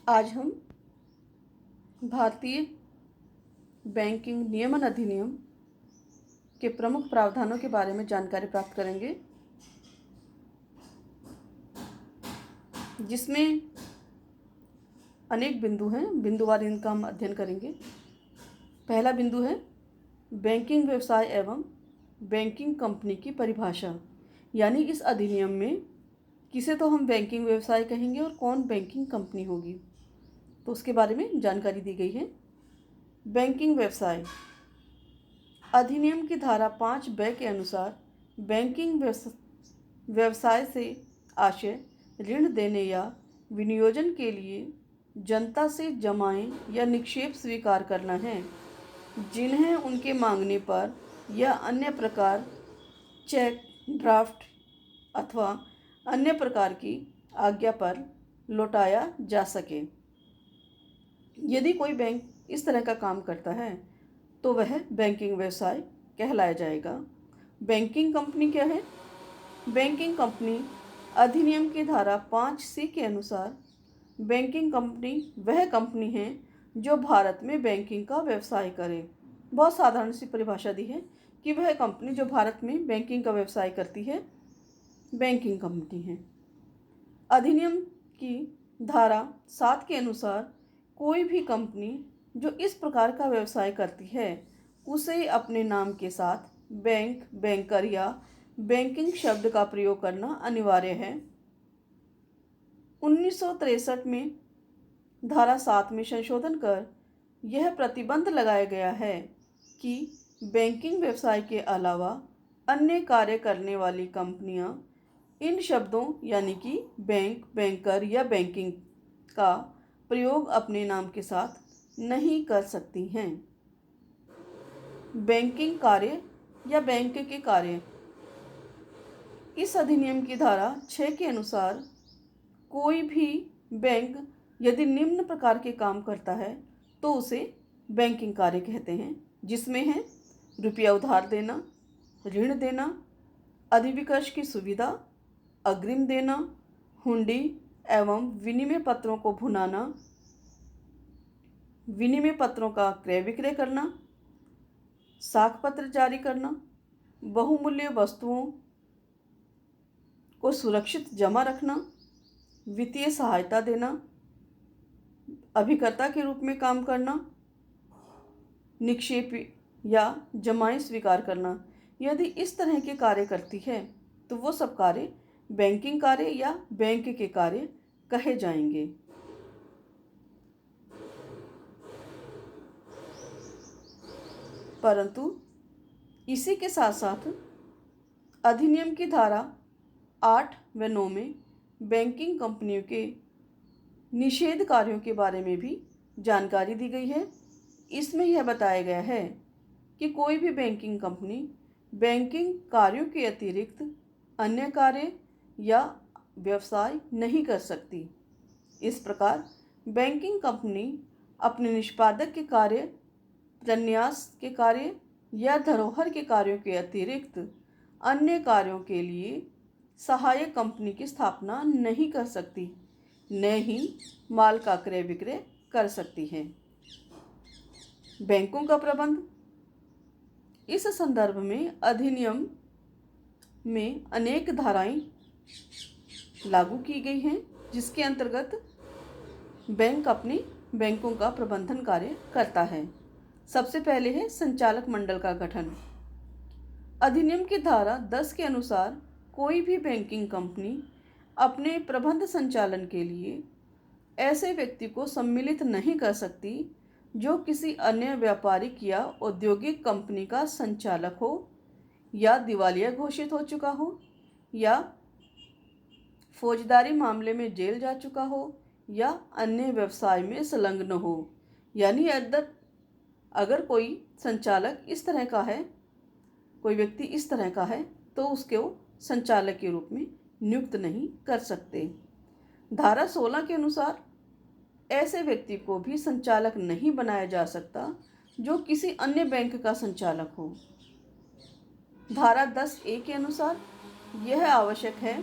आज हम भारतीय बैंकिंग नियमन अधिनियम के प्रमुख प्रावधानों के बारे में जानकारी प्राप्त करेंगे, जिसमें अनेक बिंदु हैं। बिंदुवार इनका हम अध्ययन करेंगे। पहला बिंदु है बैंकिंग व्यवसाय एवं बैंकिंग कंपनी की परिभाषा, यानी इस अधिनियम में किसे तो हम बैंकिंग व्यवसाय कहेंगे और कौन बैंकिंग कंपनी होगी, तो उसके बारे में जानकारी दी गई है। बैंकिंग व्यवसाय अधिनियम की धारा 5(ब) के अनुसार बैंकिंग व्यवसाय से आशय ऋण देने या विनियोजन के लिए जनता से जमाएं या निक्षेप स्वीकार करना है, जिन्हें उनके मांगने पर या अन्य प्रकार चेक, ड्राफ्ट अथवा अन्य प्रकार की आज्ञा पर लौटाया जा सके। यदि कोई बैंक इस तरह का काम करता है तो वह बैंकिंग व्यवसाय कहलाया जाएगा। बैंकिंग कंपनी क्या है? बैंकिंग कंपनी अधिनियम की धारा 5(c) के अनुसार बैंकिंग कंपनी वह कंपनी है जो भारत में बैंकिंग का व्यवसाय करे। बहुत साधारण सी परिभाषा दी है कि वह कंपनी जो भारत में बैंकिंग का व्यवसाय करती है, बैंकिंग कंपनी है। अधिनियम की धारा 7 के अनुसार कोई भी कंपनी जो इस प्रकार का व्यवसाय करती है उसे अपने नाम के साथ बैंक, बैंकर या बैंकिंग शब्द का प्रयोग करना अनिवार्य है। 1963 में धारा 7 में संशोधन कर यह प्रतिबंध लगाया गया है कि बैंकिंग व्यवसाय के अलावा अन्य कार्य करने वाली कंपनियां इन शब्दों यानी कि बैंक, बैंकर या बैंकिंग का प्रयोग अपने नाम के साथ नहीं कर सकती हैं। बैंकिंग कार्य या बैंक के कार्य इस अधिनियम की धारा 6 के अनुसार कोई भी बैंक यदि निम्न प्रकार के काम करता है तो उसे बैंकिंग कार्य कहते हैं, जिसमें है रुपया उधार देना, ऋण देना, अधिविकर्ष की सुविधा, अग्रिम देना, हुंडी एवं विनिमय पत्रों को भुनाना, विनिमय पत्रों का क्रय विक्रय करना, साख पत्र जारी करना, बहुमूल्य वस्तुओं को सुरक्षित जमा रखना, वित्तीय सहायता देना, अभिकर्ता के रूप में काम करना, निक्षेप या जमाएं स्वीकार करना। यदि इस तरह के कार्य करती है तो वो सब कार्य बैंकिंग कार्य या बैंक के कार्य कहे जाएंगे। परंतु इसी के साथ साथ अधिनियम की धारा 8 व 9 में बैंकिंग कंपनियों के निषेध कार्यों के बारे में भी जानकारी दी गई है। इसमें यह बताया गया है कि कोई भी बैंकिंग कंपनी बैंकिंग कार्यों के अतिरिक्त अन्य कार्य या व्यवसाय नहीं कर सकती। इस प्रकार बैंकिंग कंपनी अपने निष्पादक के कार्य, प्रन्यास के कार्य या धरोहर के कार्यों के अतिरिक्त अन्य कार्यों के लिए सहायक कंपनी की स्थापना नहीं कर सकती, न ही माल का क्रय विक्रय कर सकती है। बैंकों का प्रबंध इस संदर्भ में अधिनियम में अनेक धाराएं लागू की गई हैं, जिसके अंतर्गत बैंक अपने बैंकों का प्रबंधन कार्य करता है। सबसे पहले है संचालक मंडल का गठन। अधिनियम की धारा 10 के अनुसार कोई भी बैंकिंग कंपनी अपने प्रबंध संचालन के लिए ऐसे व्यक्ति को सम्मिलित नहीं कर सकती जो किसी अन्य व्यापारिक या औद्योगिक कंपनी का संचालक हो या दिवालिया घोषित हो चुका हो या फौजदारी मामले में जेल जा चुका हो या अन्य व्यवसाय में संलग्न हो। यानी अगर कोई संचालक इस तरह का है, कोई व्यक्ति इस तरह का है तो उसको संचालक के रूप में नियुक्त नहीं कर सकते। धारा 16 के अनुसार ऐसे व्यक्ति को भी संचालक नहीं बनाया जा सकता जो किसी अन्य बैंक का संचालक हो। धारा 10(a) के अनुसार यह आवश्यक है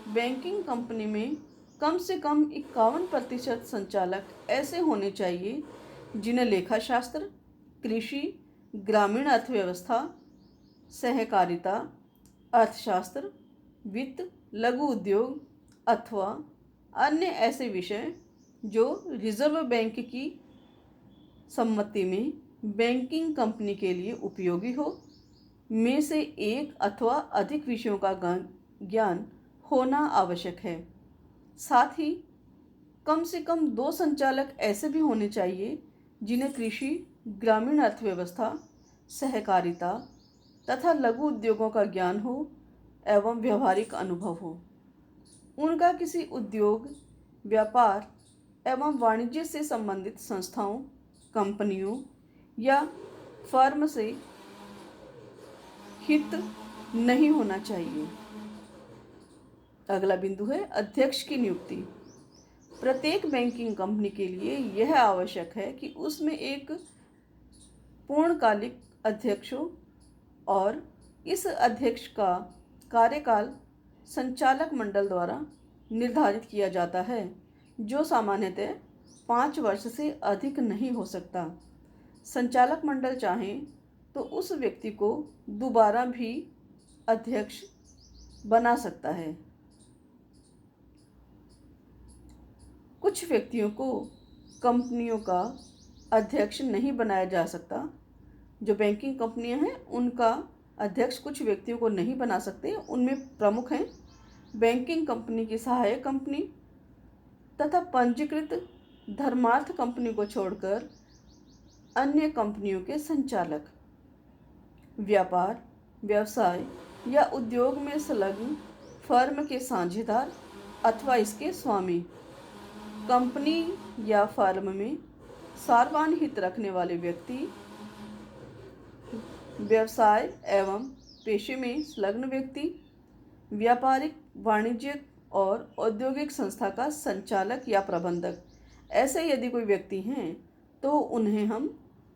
बैंकिंग कंपनी में कम से कम 51% संचालक ऐसे होने चाहिए जिन्हें लेखाशास्त्र, कृषि, ग्रामीण अर्थव्यवस्था, सहकारिता, अर्थशास्त्र, वित्त, लघु उद्योग अथवा अन्य ऐसे विषय जो रिजर्व बैंक की सम्मति में बैंकिंग कंपनी के लिए उपयोगी हो में से एक अथवा अधिक विषयों का ज्ञान होना आवश्यक है। साथ ही कम से कम 2 संचालक ऐसे भी होने चाहिए जिन्हें कृषि, ग्रामीण अर्थव्यवस्था, सहकारिता तथा लघु उद्योगों का ज्ञान हो एवं व्यवहारिक अनुभव हो। उनका किसी उद्योग, व्यापार एवं वाणिज्य से संबंधित संस्थाओं, कंपनियों या फर्म से हित नहीं होना चाहिए। अगला बिंदु है अध्यक्ष की नियुक्ति। प्रत्येक बैंकिंग कंपनी के लिए यह आवश्यक है कि उसमें एक पूर्णकालिक अध्यक्ष हो और इस अध्यक्ष का कार्यकाल संचालक मंडल द्वारा निर्धारित किया जाता है, जो सामान्यतः 5 वर्ष से अधिक नहीं हो सकता। संचालक मंडल चाहे तो उस व्यक्ति को दोबारा भी अध्यक्ष बना सकता है। कुछ व्यक्तियों को कंपनियों का अध्यक्ष नहीं बनाया जा सकता। जो बैंकिंग कंपनियां हैं उनका अध्यक्ष कुछ व्यक्तियों को नहीं बना सकते। उनमें प्रमुख हैं बैंकिंग कंपनी की सहायक कंपनी तथा पंजीकृत धर्मार्थ कंपनी को छोड़कर अन्य कंपनियों के संचालक, व्यापार, व्यवसाय या उद्योग में संलग्न फर्म के साझेदार अथवा इसके स्वामी, कंपनी या फर्म में सार्वजनिक हित रखने वाले व्यक्ति, व्यवसाय एवं पेशे में संलग्न व्यक्ति, व्यापारिक, वाणिज्यिक और औद्योगिक संस्था का संचालक या प्रबंधक। ऐसे यदि कोई व्यक्ति हैं तो उन्हें हम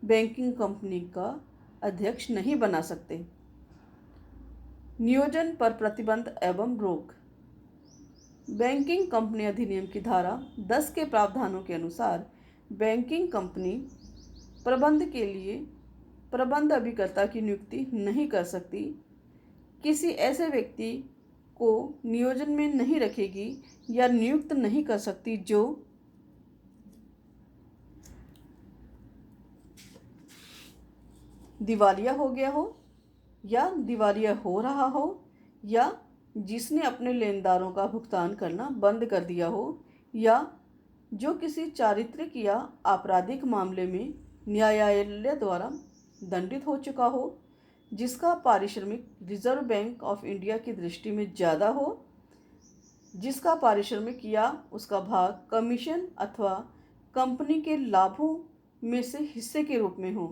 बैंकिंग कंपनी का अध्यक्ष नहीं बना सकते। नियोजन पर प्रतिबंध एवं रोक। बैंकिंग कंपनी अधिनियम की धारा 10 के प्रावधानों के अनुसार बैंकिंग कंपनी प्रबंध के लिए प्रबंध अभिकर्ता की नियुक्ति नहीं कर सकती, किसी ऐसे व्यक्ति को नियोजन में नहीं रखेगी या नियुक्त नहीं कर सकती जो दिवालिया हो गया हो या दिवालिया हो रहा हो या जिसने अपने लेनदारों का भुगतान करना बंद कर दिया हो या जो किसी चारित्रिक या आपराधिक मामले में न्यायालय द्वारा दंडित हो चुका हो, जिसका पारिश्रमिक रिजर्व बैंक ऑफ इंडिया की दृष्टि में ज़्यादा हो, जिसका पारिश्रमिक या उसका भाग कमीशन अथवा कंपनी के लाभों में से हिस्से के रूप में हो।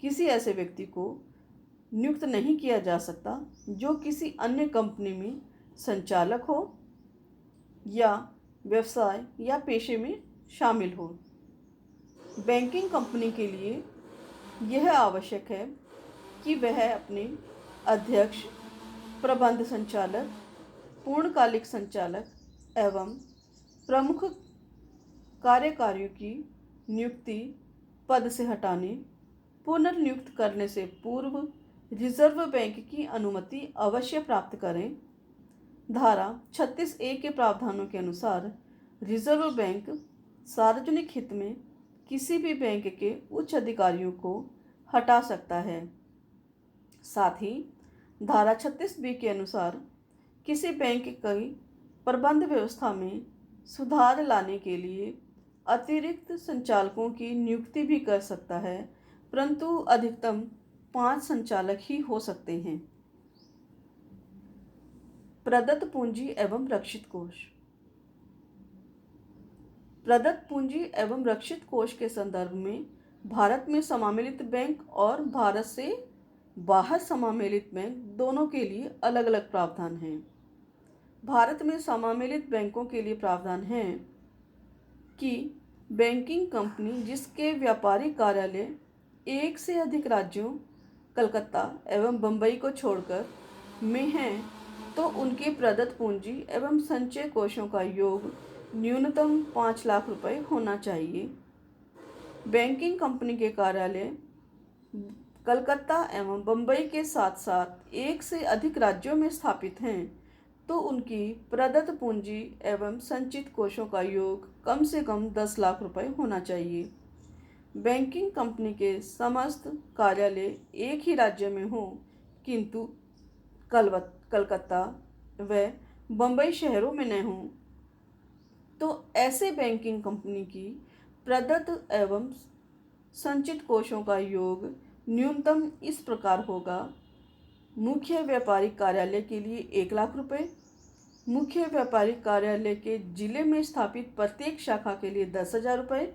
किसी ऐसे व्यक्ति को नियुक्त नहीं किया जा सकता जो किसी अन्य कंपनी में संचालक हो या व्यवसाय या पेशे में शामिल हो। बैंकिंग कंपनी के लिए यह आवश्यक है कि वह अपने अध्यक्ष, प्रबंध संचालक, पूर्णकालिक संचालक एवं प्रमुख कार्यकारियों की नियुक्ति पद से हटाने, पुनर्नियुक्त करने से पूर्व रिजर्व बैंक की अनुमति अवश्य प्राप्त करें। धारा 36A के प्रावधानों के अनुसार रिजर्व बैंक सार्वजनिक हित में किसी भी बैंक के उच्च अधिकारियों को हटा सकता है। साथ ही धारा 36B के अनुसार किसी बैंक की प्रबंध व्यवस्था में सुधार लाने के लिए अतिरिक्त संचालकों की नियुक्ति भी कर सकता है, परंतु अधिकतम 5 संचालक ही हो सकते हैं। प्रदत्त पूंजी एवं रक्षित कोष। प्रदत्त पूंजी एवं रक्षित कोष के संदर्भ में भारत में समामेलित बैंक और भारत से बाहर समामेलित बैंक दोनों के लिए अलग अलग प्रावधान हैं। भारत में समामेलित बैंकों के लिए प्रावधान है कि बैंकिंग कंपनी जिसके व्यापारिक कार्यालय एक से अधिक राज्यों, कलकत्ता एवं बम्बई को छोड़कर में हैं, तो उनकी प्रदत्त पूंजी एवं संचय कोषों का योग न्यूनतम 5 लाख रुपए होना चाहिए। बैंकिंग कंपनी के कार्यालय कलकत्ता एवं बम्बई के साथ साथ एक से अधिक राज्यों में स्थापित हैं, तो उनकी प्रदत्त पूंजी एवं संचित कोषों का योग कम से कम 10 लाख रुपए होना चाहिए। बैंकिंग कंपनी के समस्त कार्यालय एक ही राज्य में हो, किंतु कलकत्ता व बम्बई शहरों में न हों, तो ऐसे बैंकिंग कंपनी की प्रदत्त एवं संचित कोषों का योग न्यूनतम इस प्रकार होगा। मुख्य व्यापारिक कार्यालय के लिए 1 लाख रुपए, मुख्य व्यापारिक कार्यालय के जिले में स्थापित प्रत्येक शाखा के लिए 10,000 रुपये,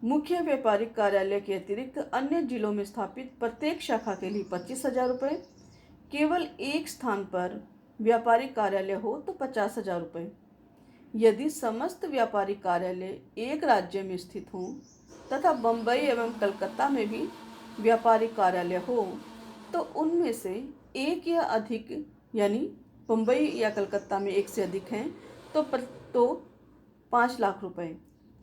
मुख्य व्यापारिक कार्यालय के अतिरिक्त अन्य जिलों में स्थापित प्रत्येक शाखा के लिए 25,000 रुपये, केवल एक स्थान पर व्यापारिक कार्यालय हो तो 50,000 रुपये। यदि समस्त व्यापारिक कार्यालय एक राज्य में स्थित हों तथा बम्बई एवं कलकत्ता में भी व्यापारिक कार्यालय हो, तो उनमें से एक या अधिक, यानी बम्बई या कलकत्ता में एक से अधिक हैं तो 5 लाख रुपए,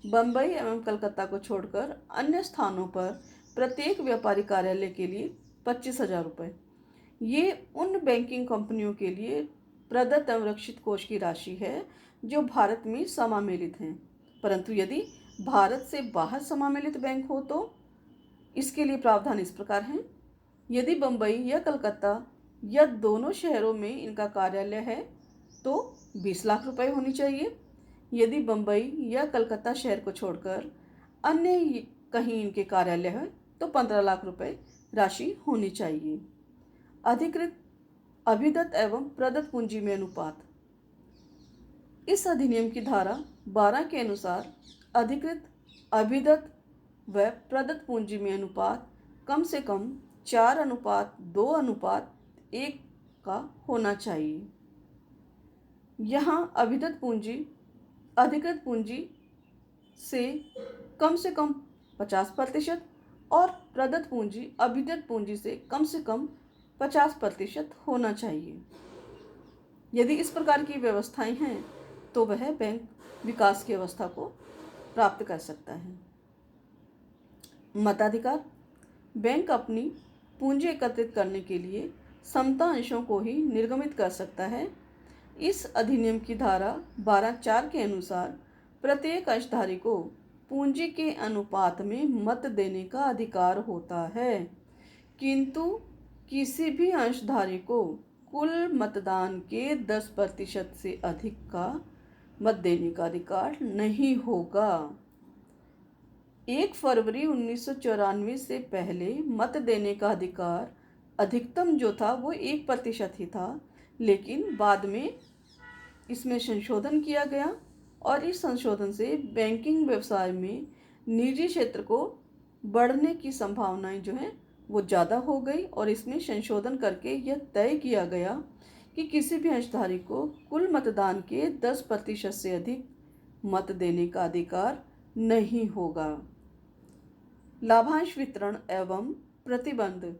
बम्बई एवं कलकत्ता को छोड़कर अन्य स्थानों पर प्रत्येक व्यापारिक कार्यालय के लिए 25,000 रुपये। ये उन बैंकिंग कंपनियों के लिए प्रदत्त एवं रक्षित कोष की राशि है जो भारत में समामेलित हैं, परंतु यदि भारत से बाहर समामेलित बैंक हो तो इसके लिए प्रावधान इस प्रकार हैं। यदि बम्बई या कलकत्ता या दोनों शहरों में इनका कार्यालय है तो 20 लाख रुपए होनी चाहिए। यदि बम्बई या कलकत्ता शहर को छोड़कर अन्य कहीं इनके कार्यालय है तो 15 लाख रुपए राशि होनी चाहिए। अधिकृत अभिदत्त एवं प्रदत्त पूंजी में अनुपात। इस अधिनियम की धारा 12 के अनुसार अधिकृत अभिदत्त व प्रदत्त पूंजी में अनुपात कम से कम 4:2:1 का होना चाहिए। यहाँ अभिदत्त पूंजी अधिकृत पूंजी से कम 50% और प्रदत्त पूंजी अभिदत्त पूंजी से कम 50% होना चाहिए। यदि इस प्रकार की व्यवस्थाएं हैं तो वह बैंक विकास की अवस्था को प्राप्त कर सकता है। मताधिकार। बैंक अपनी पूंजी एकत्रित करने के लिए समता अंशों को ही निर्गमित कर सकता है। इस अधिनियम की धारा 12(4) के अनुसार प्रत्येक अंशधारी को पूंजी के अनुपात में मत देने का अधिकार होता है, किंतु किसी भी अंशधारी को कुल मतदान के 10% से अधिक का मत देने का अधिकार नहीं होगा। 1 फरवरी 1994 से पहले मत देने का अधिकार अधिकतम जो था वो 1% ही था, लेकिन बाद में इसमें संशोधन किया गया और इस संशोधन से बैंकिंग व्यवसाय में निजी क्षेत्र को बढ़ने की संभावनाएं जो हैं वो ज़्यादा हो गई और इसमें संशोधन करके यह तय किया गया कि किसी भी अंशधारी को कुल मतदान के 10% से अधिक मत देने का अधिकार नहीं होगा। लाभांश वितरण एवं प्रतिबंध।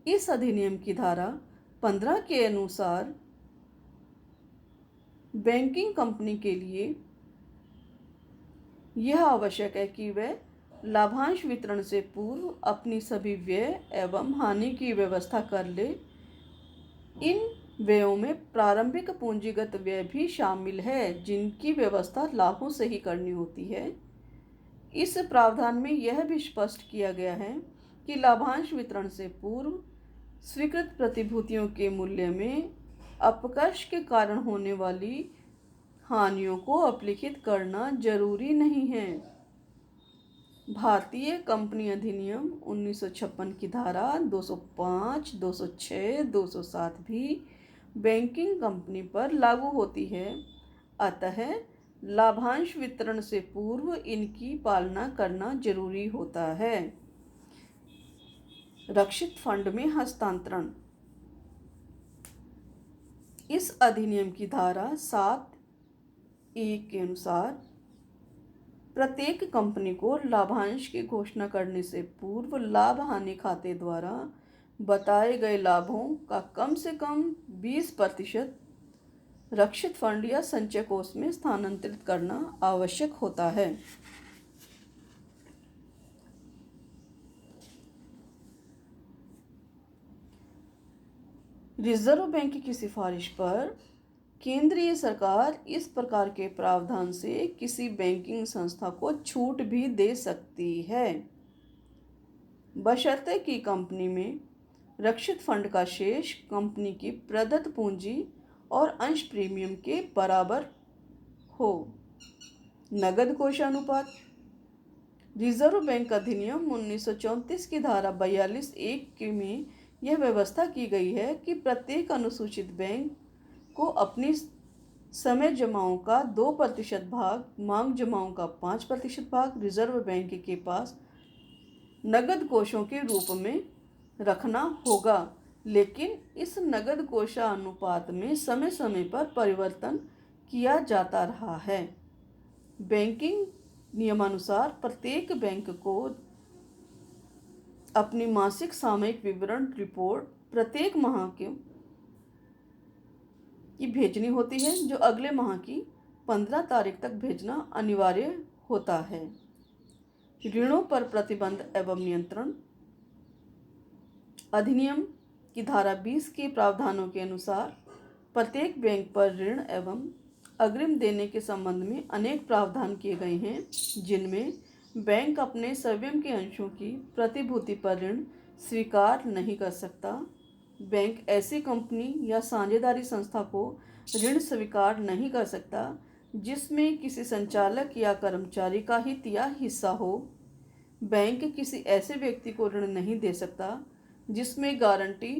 इस अधिनियम की धारा 15 के अनुसार बैंकिंग कंपनी के लिए यह आवश्यक है कि वह लाभांश वितरण से पूर्व अपनी सभी व्यय एवं हानि की व्यवस्था कर ले। इन व्ययों में प्रारंभिक पूंजीगत व्यय भी शामिल है, जिनकी व्यवस्था लाभों से ही करनी होती है। इस प्रावधान में यह भी स्पष्ट किया गया है कि लाभांश वितरण से पूर्व स्वीकृत प्रतिभूतियों के मूल्य में अपकर्ष के कारण होने वाली हानियों को अपलिखित करना जरूरी नहीं है। भारतीय कंपनी अधिनियम 1956 की धारा 205, 206, 207 भी बैंकिंग कंपनी पर लागू होती है, अतः लाभांश वितरण से पूर्व इनकी पालना करना जरूरी होता है। रक्षित फंड में हस्तांतरण। इस अधिनियम की धारा 7(1) के अनुसार प्रत्येक कंपनी को लाभांश की घोषणा करने से पूर्व लाभ हानि खाते द्वारा बताए गए लाभों का कम से कम 20% रक्षित फंड या संचय कोष में स्थानांतरित करना आवश्यक होता है। रिजर्व बैंक की सिफारिश पर केंद्रीय सरकार इस प्रकार के प्रावधान से किसी बैंकिंग संस्था को छूट भी दे सकती है, बशर्ते कि कंपनी में रक्षित फंड का शेष कंपनी की प्रदत्त पूंजी और अंश प्रीमियम के बराबर हो। नगद कोष अनुपात। रिजर्व बैंक अधिनियम 1934 की धारा 42(1) में यह व्यवस्था की गई है कि प्रत्येक अनुसूचित बैंक को अपनी समय जमाओं का 2% भाग, मांग जमाओं का 5% भाग रिजर्व बैंक के पास नगद कोषों के रूप में रखना होगा, लेकिन इस नगद कोषानुपात में समय समय पर परिवर्तन किया जाता रहा है। बैंकिंग नियमानुसार प्रत्येक बैंक को अपनी मासिक सामयिक विवरण रिपोर्ट प्रत्येक माह की भेजनी होती है, जो अगले माह की 15 तारीख तक भेजना अनिवार्य होता है। ऋणों पर प्रतिबंध एवं नियंत्रण। अधिनियम की धारा 20 के प्रावधानों के अनुसार प्रत्येक बैंक पर ऋण एवं अग्रिम देने के संबंध में अनेक प्रावधान किए गए हैं, जिनमें बैंक अपने स्वयं के अंशों की प्रतिभूति पर ऋण स्वीकार नहीं कर सकता। बैंक ऐसी कंपनी या साझेदारी संस्था को ऋण स्वीकार नहीं कर सकता जिसमें किसी संचालक या कर्मचारी का हित या हिस्सा हो। बैंक किसी ऐसे व्यक्ति को ऋण नहीं दे सकता जिसमें गारंटी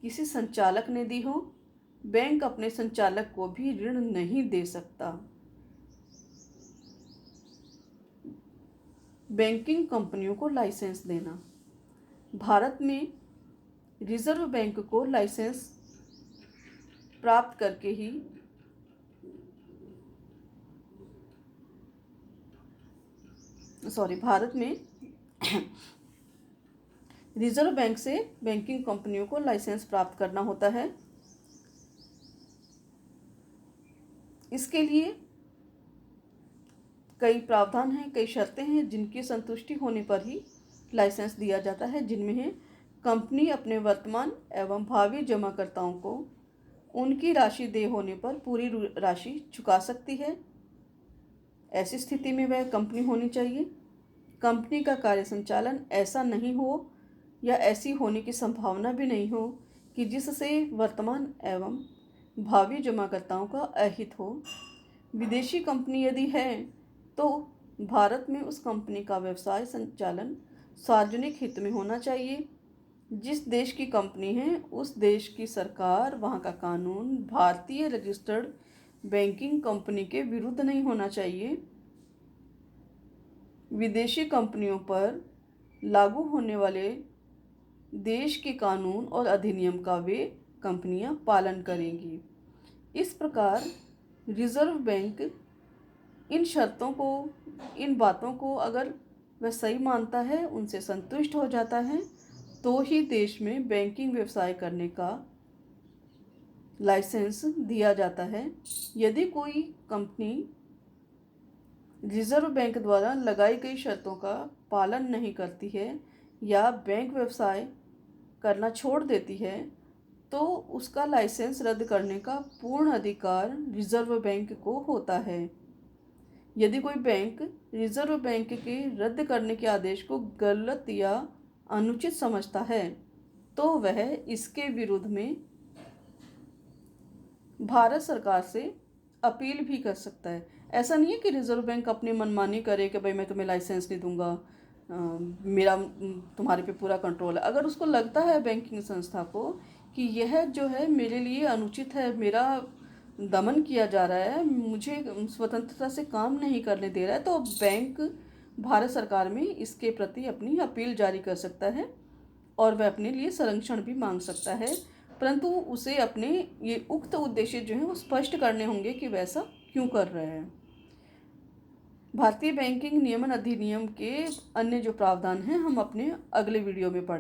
किसी संचालक ने दी हो। बैंक अपने संचालक को भी ऋण नहीं दे सकता। बैंकिंग कंपनियों को लाइसेंस देना। भारत में रिजर्व बैंक को लाइसेंस प्राप्त करके ही भारत में रिजर्व बैंक से बैंकिंग कंपनियों को लाइसेंस प्राप्त करना होता है। इसके लिए कई प्रावधान हैं, कई शर्तें हैं जिनकी संतुष्टि होने पर ही लाइसेंस दिया जाता है, जिनमें है कंपनी अपने वर्तमान एवं भावी जमाकर्ताओं को उनकी राशि देय होने पर पूरी राशि चुका सकती है। ऐसी स्थिति में वह कंपनी होनी चाहिए। कंपनी का कार्य संचालन ऐसा नहीं हो या ऐसी होने की संभावना भी नहीं हो कि जिससे वर्तमान एवं भावी जमाकर्ताओं का अहित हो। विदेशी कंपनी यदि है तो भारत में उस कंपनी का व्यवसाय संचालन सार्वजनिक हित में होना चाहिए। जिस देश की कंपनी है उस देश की सरकार, वहाँ का कानून भारतीय रजिस्टर्ड बैंकिंग कंपनी के विरुद्ध नहीं होना चाहिए। विदेशी कंपनियों पर लागू होने वाले देश के कानून और अधिनियम का वे कंपनियां पालन करेंगी। इस प्रकार रिजर्व बैंक इन शर्तों को, इन बातों को अगर वह सही मानता है, उनसे संतुष्ट हो जाता है, तो ही देश में बैंकिंग व्यवसाय करने का लाइसेंस दिया जाता है। यदि कोई कंपनी रिजर्व बैंक द्वारा लगाई गई शर्तों का पालन नहीं करती है या बैंक व्यवसाय करना छोड़ देती है, तो उसका लाइसेंस रद्द करने का पूर्ण अधिकार रिजर्व बैंक को होता है। यदि कोई बैंक रिजर्व बैंक के रद्द करने के आदेश को गलत या अनुचित समझता है, तो वह इसके विरुद्ध में भारत सरकार से अपील भी कर सकता है। ऐसा नहीं है कि रिजर्व बैंक अपनी मनमानी करे कि भाई मैं तुम्हें लाइसेंस नहीं दूंगा, मेरा तुम्हारे पे पूरा कंट्रोल है। अगर उसको लगता है बैंकिंग संस्था को कि यह जो है मेरे लिए अनुचित है, मेरा दमन किया जा रहा है, मुझे स्वतंत्रता से काम नहीं करने दे रहा है, तो बैंक भारत सरकार में इसके प्रति अपनी अपील जारी कर सकता है और वह अपने लिए संरक्षण भी मांग सकता है। परंतु उसे अपने ये उक्त उद्देश्य जो है वो स्पष्ट करने होंगे कि वैसा क्यों कर रहे हैं। भारतीय बैंकिंग नियमन अधिनियम के अन्य जो प्रावधान हैं हम अपने अगले वीडियो में पढ़ेंगे।